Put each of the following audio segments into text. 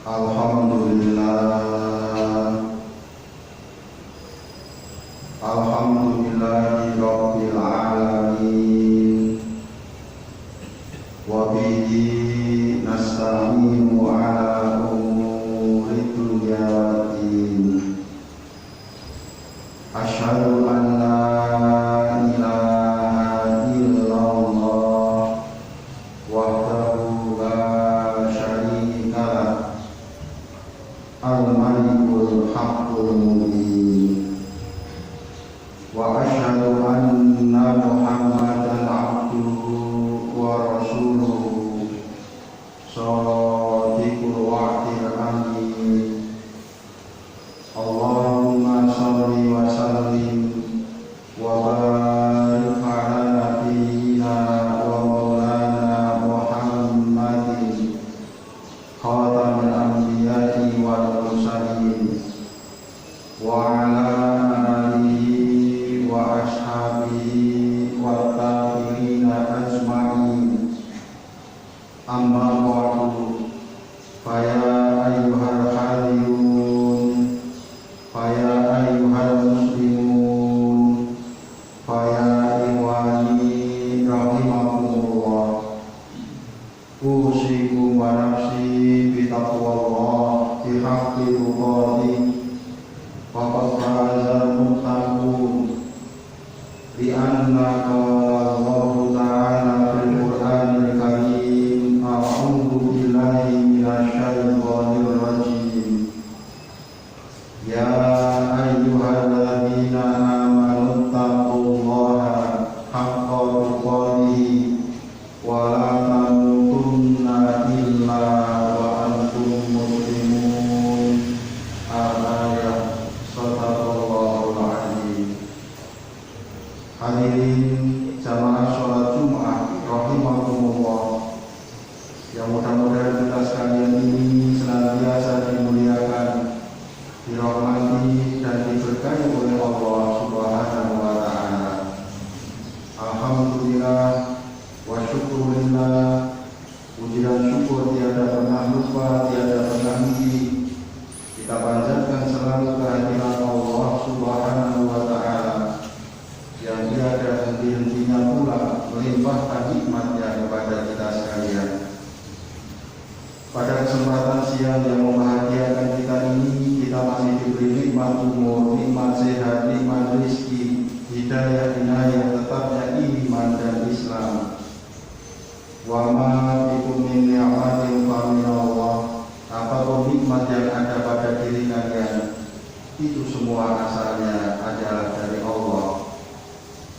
Alhamdulillah, alhamdulillahi rabbil alamin, wa bihi nasta'inu ala umuri dunya waddin. Asyhadu an la ilaha illallah أوصيكم ونفسي بتقوى الله بحق تقاته فقد فاز المتقون لأن قال الله تعالى في القرآن الكريم أعوذ بالله من الشيطان الرجيم يا أيها الذين آمنوا اتقوا الله حق تقاته ولا تموتن إلا وأنتم مسلمون. Al-Ayat. Shadaqallahul Adzim. Hadirin jamaah sholat Jumat rahimakumullah, yang mudah-mudahan kita sekalian ini senantiasa dimuliakan, dirahmati dan diberkahi oleh Allah Subhanahu wa taala. Alhamdulillah wa syukurillah, puji dan syukur tiada pernah lupa, tiada pernah henti kita panjatkan selalu kehadiran Allah Subhanahu wa taala yang tiada henti-hentinya pula melimpahkan nikmat-Nya kepada kita sekalian. Pada kesempatan siang yang membahagiakan kita ini, kita masih diberi nikmat umur, nikmat sehat, nikmat rezeki, hidayah, inayah, tetapnya iman dan Islam. Wa ma bikum min ni'matin fa min Allah. Apapun nikmat yang ada pada diri kalian, itu semua asalnya adalah dari Allah.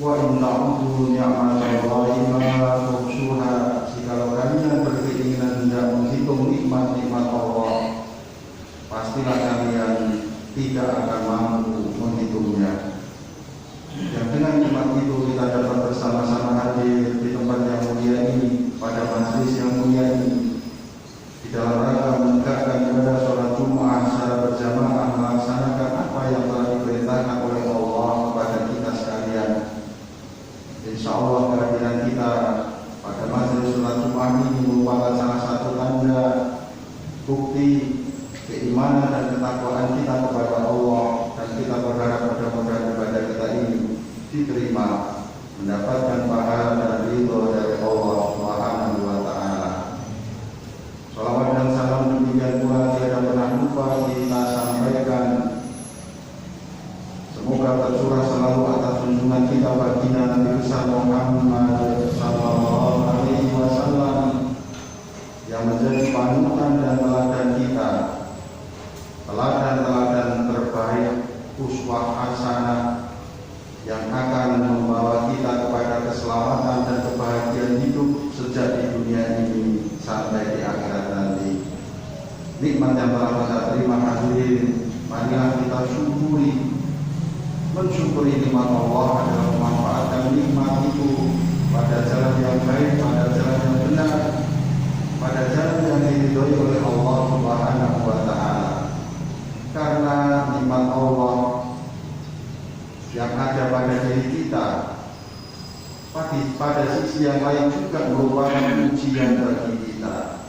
Wa in ta'udhu ni'matallahi la tuhsuha. Jikalau kalian berkeinginan hendak menghitung nikmat-nikmat Allah, pastilah kalian tidak akan mampu menghitungnya. Dan dengan nikmat itu kita dapat bersama-sama hadir di tempat yang mulia ini, pada majelis yang mulia ini, di dalam rangka menegakkan ibadah sholat Jumat secara berjamaah, melaksanakan apa yang telah diperintahkan oleh Allah kepada kita sekalian. Insya Allah kehadiran kita pada majelis sholat Jumat ini merupakan salah satu tanda bukti keimanan dan ketakwaan kita kepada Allah, dan kita berharap mudah-mudahan ibadah kita ini diterima, mendapatkan pahala dan ridho dari Allah Subhanahu wa taala. Salawat dan salam demikian pula tiada pernah lupa kita sampaikan, semoga tercurah selalu atas junjungan kita baginda Nabi besar Muhammad sallallahu alaihi wasallam, yang menjadi panutan dan teladan kita, teladan-teladan terbaik, uswah hasanah, yang akan membawa kita kepada keselamatan dan kebahagiaan hidup sejak di dunia ini sampai di akhirat nanti. Nikmat yang telah kita terima hadirin, marilah kita syukuri. Mensyukuri nikmat Allah adalah memanfaatkan nikmat itu pada jalan yang baik, pada jalan yang benar, pada jalan yang diridhoi oleh Allah Subhanahu wa taala. Karena nikmat Allah yang ada pada diri kita, pada sisi yang lain juga merupakan ujian bagi kita.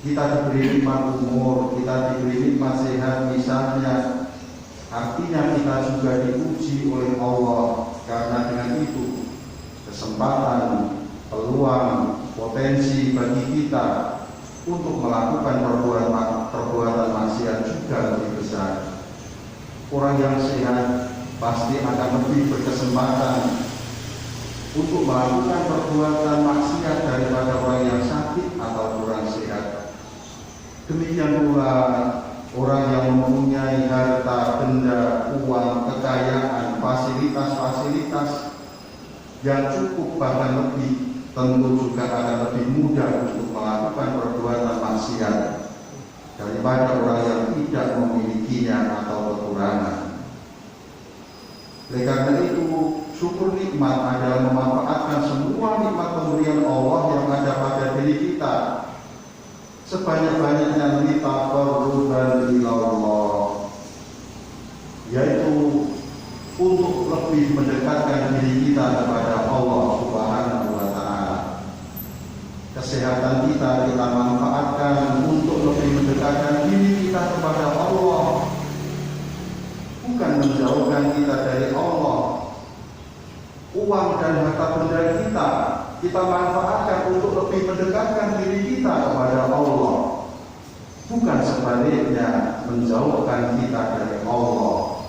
Kita diberi nikmat umur, kita diberi nikmat sehat misalnya, artinya kita juga diuji oleh Allah. Karena dengan itu kesempatan, peluang, potensi bagi kita untuk melakukan perbuatan maksiat juga lebih besar. Orang yang sehat pasti akan lebih berkesempatan untuk melakukan perbuatan maksiat daripada orang yang sakit atau kurang sehat. Demikian pula orang yang mempunyai harta, benda, uang, kekayaan, fasilitas-fasilitas yang cukup bahkan lebih, tentu juga akan lebih mudah untuk melakukan perbuatan maksiat daripada orang yang tidak memilikinya atau kekurangan. Oleh karena itu, syukur nikmat adalah memanfaatkan semua nikmat pemberian Allah yang ada pada diri kita sebanyak-banyaknya litaqarruban ilallah, yaitu untuk lebih mendekatkan diri kita kepada Allah Subhanahu wa taala. Kesehatan kita manfaatkan untuk lebih mendekatkan diri kita kepada Allah, bukan menjauhkan kita dari Allah. Uang dan dan harta benda kita manfaatkan untuk lebih mendekatkan diri kita kepada Allah, bukan sebaliknya menjauhkan kita dari Allah.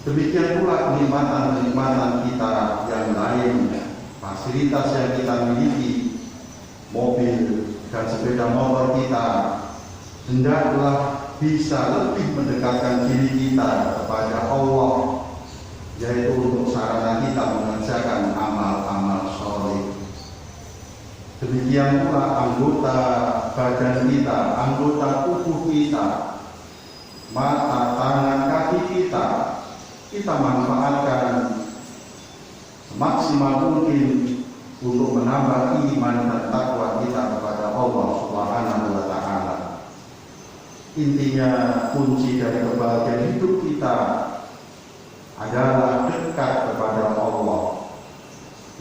Demikian pula kenikmatan kita yang lain, fasilitas yang kita miliki, mobil dan sepeda motor kita, hendaklah bisa lebih mendekatkan diri kita kepada Allah, yaitu untuk sarana kita mengerjakan amal-amal soleh. Demikian pula anggota badan kita, anggota tubuh kita, mata, tangan, kaki kita manfaatkan semaksimal mungkin untuk menambah iman dan takwa kita kepada Allah Subhanahu wa Ta'ala. Intinya, kunci dari kebahagiaan hidup kita adalah dekat kepada Allah.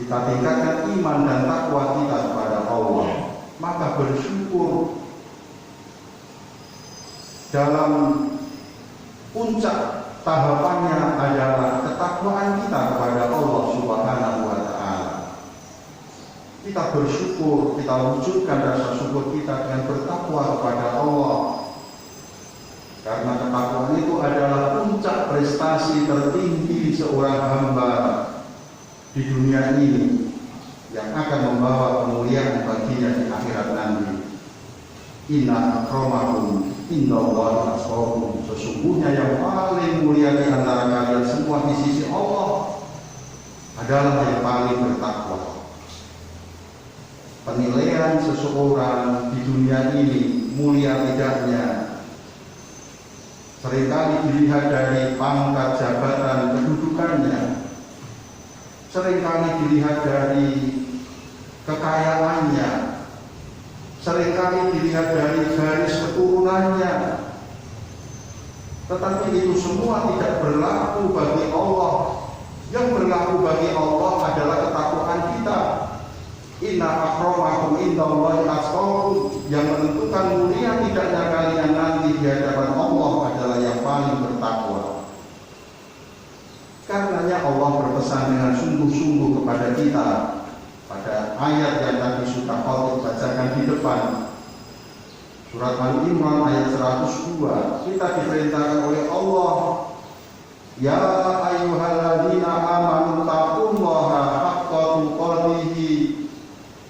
Kita tingkatkan iman dan takwa kita kepada Allah, maka bersyukur dalam puncak tahapannya adalah ketakwaan kita kepada Allah Subhanahu wa Ta'ala. Kita bersyukur, kita wujudkan rasa syukur kita dengan bertakwa kepada Allah, karena ketakwaan itu adalah puncak prestasi tertinggi seorang hamba di dunia ini yang akan membawa kemuliaan baginya di akhirat nanti. Inna akramakum indallahi atqakum, sesungguhnya yang paling mulia di antara kalian semua di sisi Allah adalah yang paling bertakwa. Penilaian seseorang di dunia ini mulia tidaknya seringkali dilihat dari pangkat jabatan kedudukannya, seringkali dilihat dari kekayaannya, seringkali dilihat dari garis keturunannya. Tetapi itu semua tidak berlaku bagi Allah. Yang berlaku bagi Allah adalah ketakwaan kita. Inna akramakum indallahi atqakum, yang menentukan mulia tidaknya kalian nanti di hadapan Allah adalah yang paling bertakwa. Karenanya Allah berpesan dengan sungguh-sungguh kepada kita pada ayat yang tadi sudah Khalid bacakan di depan, surat Al-Imran ayat 102. Kita diperintahkan oleh Allah, ya ayyuhalladzina amanu taqullaha haqqa tuqatih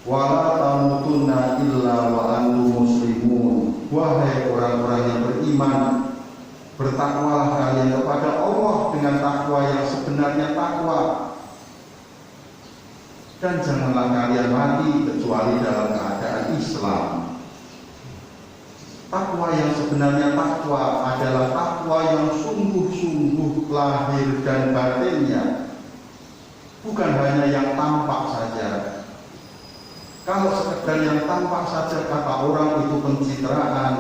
wa la tamutunna illa wa antum muslimun. Wahai orang-orang yang beriman, bertakwalah kalian kepada Allah dengan takwa yang sebenarnya takwa, dan janganlah kalian mati kecuali dalam keadaan Islam. Takwa yang sebenarnya takwa adalah takwa yang sungguh-sungguh lahir dan batinnya, bukan hanya yang tampak saja. Kalau sekedar yang tampak saja kata orang itu pencitraan,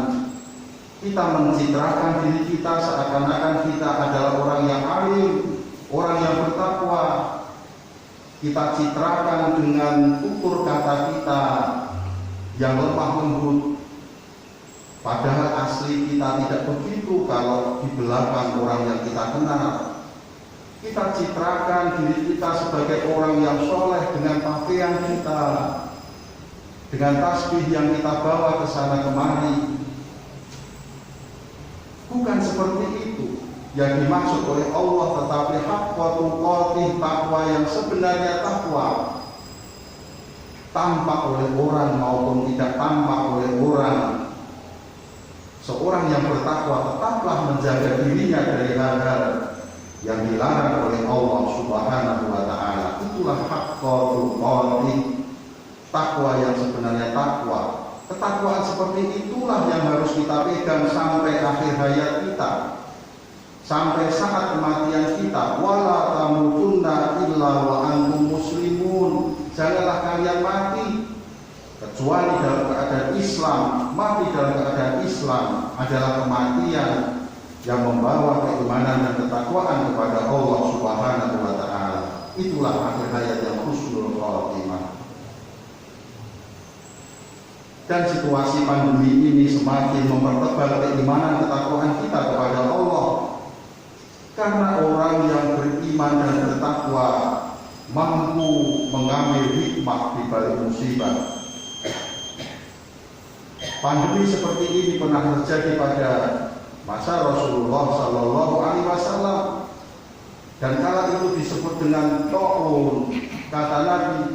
kita mencitrakan diri kita seakan-akan kita adalah orang yang alim, orang yang bertakwa. Kita citrakan dengan tutur kata kita yang lemah lembut, padahal asli kita tidak begitu. Kalau di belakang orang yang kita kenal, kita citrakan diri kita sebagai orang yang soleh dengan pakaian kita, dengan tasbih yang kita bawa ke sana kemari. Bukan seperti itu yang dimaksud oleh Allah, tetapi haqqa tuqatih, takwa yang sebenarnya takwa, tampak oleh orang maupun tidak tampak oleh orang. Seorang yang bertakwa tetaplah menjaga dirinya dari hal-hal yang dilarang oleh Allah Subhanahu wa Ta'ala. Itulah haqqa tuqatih, takwa yang sebenarnya takwa. Ketakwaan seperti itulah yang harus kita pegang sampai akhir hayat kita, sampai saat kematian kita. Wala tamutunna illa wa antum muslimun, janganlah kalian mati kecuali dalam keadaan Islam. Mati dalam keadaan Islam adalah kematian yang membawa keimanan dan ketakwaan kepada Allah Subhanahu wa Ta'ala. Itulah akhir hayat yang husnul khatimah. Dan situasi pandemi ini semakin mempertebal keimanan ketakwaan kita kepada Allah. Karena orang yang beriman dan bertakwa mampu mengambil hikmah di balik musibah. Pandemi seperti ini pernah terjadi pada masa Rasulullah Sallallahu Alaihi Wasallam, dan kala itu disebut dengan ta'un. Kata Nabi,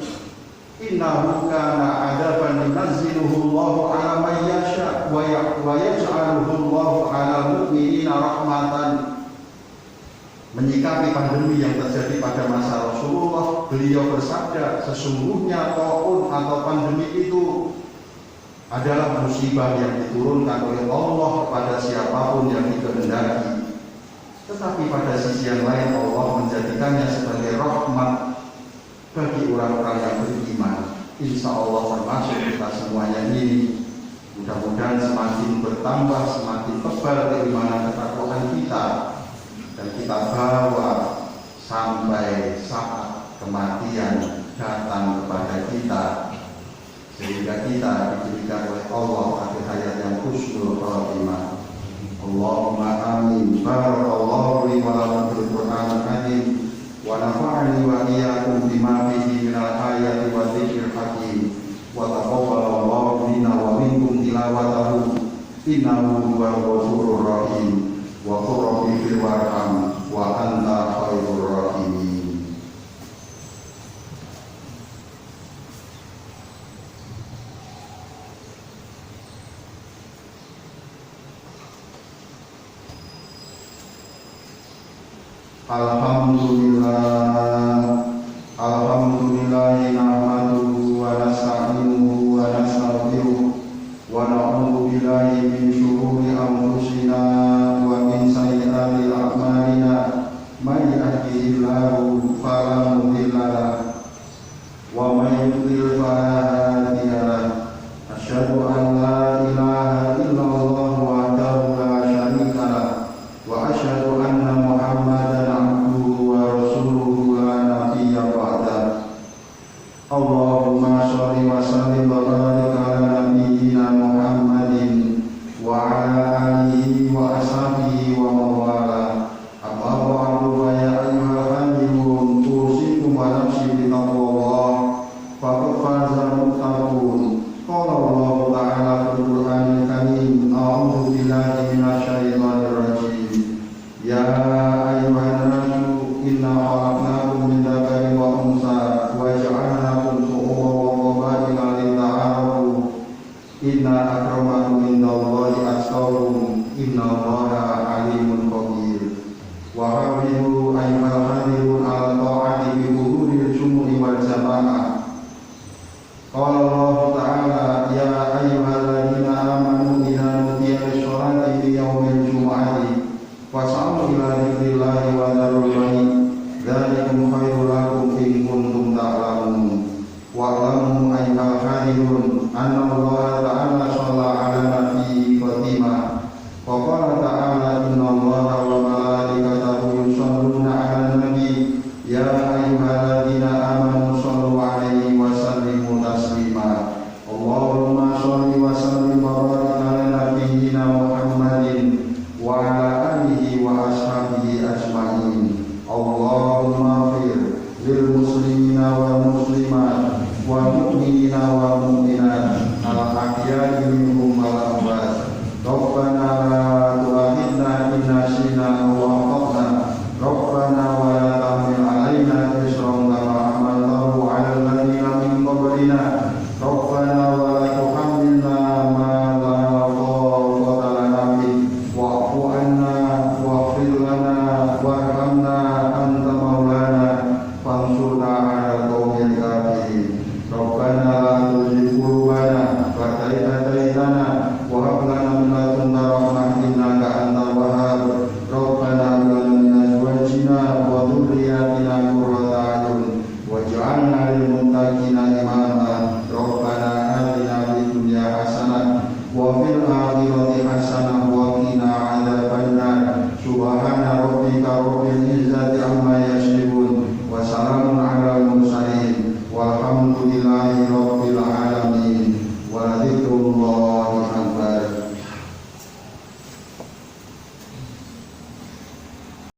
innahu kana adaban yunazziluhu Allahu ala man yasha wa yaj'aluhu Allahu ala mu'minina rahmatan. Menyikapi pandemi yang terjadi pada masa Rasulullah, beliau bersabda, sesungguhnya ta'un atau pandemi itu adalah musibah yang diturunkan oleh Allah kepada siapapun yang dikehendaki. Tetapi pada sisi yang lain Allah menjadikannya sebagai rahmat bagi orang-orang yang beriman. Insya Allah termasuk kita semuanya ini. Mudah-mudahan semakin bertambah, semakin tebal keimanan ketakwaan kita, dan kita bawa sampai saat kematian datang kepada kita, sehingga kita diberikan oleh Allah akhir hayat yang husnul khatimah. Allahumma amin. Barakallahu li wa lakum fil Qur'anil Karim wa nafa'ani wa iyyakum bima fihi minal ayati wa dzikril hakim wa taqabbalallahu minna wa minkum tilawatahu innahu huwal ghafurur rahim wa qur rabbi fil warham wa anta khairur rahimin. Alhamdulillah nahmaduhu wa nasta'inuhu wa nastaghfiruh wa na'udzu billahi min shururi anfusina wa min sayyiati a'malina may yahdihillahu fala mudilla lahu wa may yudlil fala hadiya lahu. Asyhadu an la ilaha illallah wahdahu la syarika lahu wa asyhadu anna Muhammadan Allahumma sholli wa sallim wa barik ala nabiyyina Muhammadin wa ala alihi wa ashabihi wa mawala. Amma ba'du fa ya ayyuhal mu'minun usikum wa nafsi bi taqwallah faqad faza muttaqun. Qala Allah ta'ala fil Qur'anil Karim, a'udzu billahi minasy syaithanir rajim. Ya ayyuhan nasu inna khalaqnakum min dzakarin wa untha wa ja'alnakum inna akramakum indallahi atqakum innallaha alimun khabir. Wa hafizu ayyuhal hadirun ala ta'ati bi huduril jumu'i wal jamaah. Qala Allah ta'ala ya ayyuhalladzina amanu idza nudiya lis-sholati fi yaumil jumu'ati fas'au ila dzikrillahi wa dzarul bai'a dzalikum khairul lakum in kuntum ta'lamun. Wa'lamu ayyuhal hadirun anna Allah ta'ala shalla ala nabi Fatimah wa qala ta'ala inna Allaha wa malaikatahu yusholluna 'alan nabi ya ayyuhalladzina amanu shollu 'alaihi wa sallimu taslima. Allahumma sholli wa sallim wa barik ala nabiyyina Muhammadin wa ala alihi wa ashabihi ajma'in. Allahumma fir lil muslimina wal muslimat wa mu'minina wa mu'minat al-ahya'i minhum wal amwat. Rabbana la tu'akhidna in nasina aw akhtana. Rabbana wa la tahmil 'alaina isran kama hamaltahu 'alal ladzina min qablina. Rabbana wa la tuhammilna ma la taqata lana bihi wa'fu 'anna waghfir lana warhamna anta maulana fansurna 'alal qaumil kafirin. Rabbana la tuzigh qulubana ba'da idh hadaytana wa hab lana min ladunka rahmah innaka antal wahhab. Rabbana hab lana min azwajina wa dhurriyyatina qurrata a'yun waj'alna lil muttaqina imama.